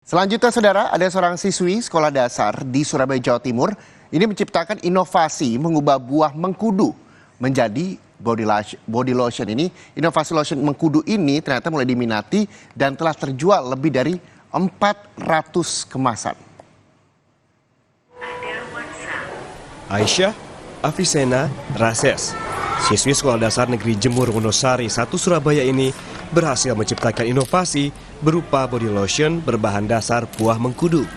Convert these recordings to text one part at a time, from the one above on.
Selanjutnya, saudara, ada seorang siswi sekolah dasar di Surabaya, Jawa Timur. Ini menciptakan inovasi mengubah buah mengkudu menjadi body lotion. Ini inovasi lotion mengkudu ini ternyata mulai diminati dan telah terjual lebih dari 400 kemasan. Aisyah Afisena Rases, siswi sekolah dasar negeri Jemur Wonosari 1 Surabaya ini berhasil menciptakan inovasi berupa body lotion berbahan dasar buah mengkudu.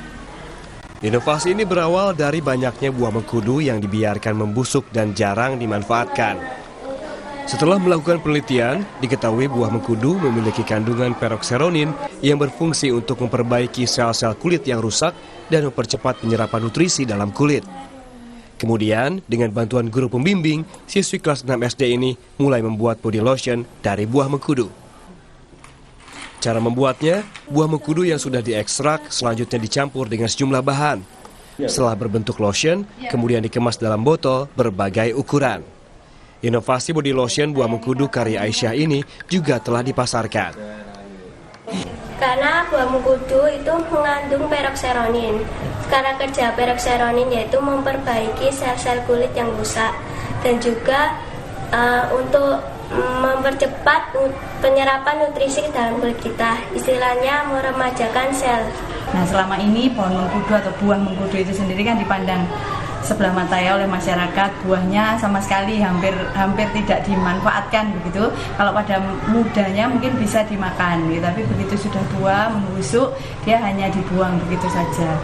Inovasi ini berawal dari banyaknya buah mengkudu yang dibiarkan membusuk dan jarang dimanfaatkan. Setelah melakukan penelitian, diketahui buah mengkudu memiliki kandungan perokseronin yang berfungsi untuk memperbaiki sel-sel kulit yang rusak dan mempercepat penyerapan nutrisi dalam kulit. Kemudian, dengan bantuan guru pembimbing, siswi kelas 6 SD ini mulai membuat body lotion dari buah mengkudu. Cara membuatnya, buah mengkudu yang sudah diekstrak selanjutnya dicampur dengan sejumlah bahan. Setelah berbentuk lotion, kemudian dikemas dalam botol berbagai ukuran. Inovasi body lotion buah mengkudu karya Aisyah ini juga telah dipasarkan. Karena buah mengkudu itu mengandung perokseronin. Karena kerja perokseronin yaitu memperbaiki sel-sel kulit yang rusak dan juga untuk mempercepat penyerapan nutrisi dalam kulit kita, istilahnya meremajakan sel. Nah, selama ini pohon mengkudu atau buah mengkudu itu sendiri kan dipandang sebelah mata ya oleh masyarakat, buahnya sama sekali hampir tidak dimanfaatkan begitu. Kalau pada mudanya mungkin bisa dimakan, gitu. Tapi begitu sudah tua membusuk dia hanya dibuang begitu saja.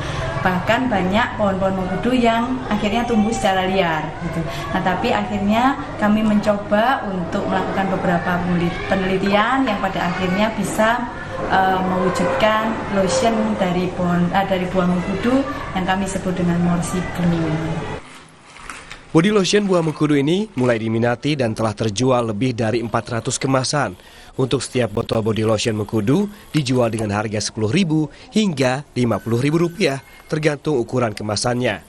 Bahkan banyak pohon-pohon mengkudu yang akhirnya tumbuh secara liar gitu. Nah, tapi akhirnya kami mencoba untuk melakukan beberapa penelitian yang pada akhirnya bisa mewujudkan lotion dari buah mengkudu yang kami sebut dengan Morsi Glow. Body lotion buah mengkudu ini mulai diminati dan telah terjual lebih dari 400 kemasan. Untuk setiap botol body lotion mengkudu dijual dengan harga Rp10.000 hingga Rp50.000 tergantung ukuran kemasannya.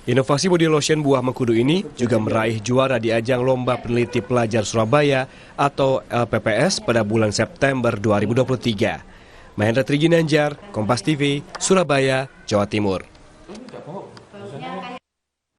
Inovasi body lotion buah mengkudu ini juga meraih juara di ajang Lomba Peneliti Pelajar Surabaya atau LPPS pada bulan September 2023. Mahendra Triginanjar, Kompas TV, Surabaya, Jawa Timur.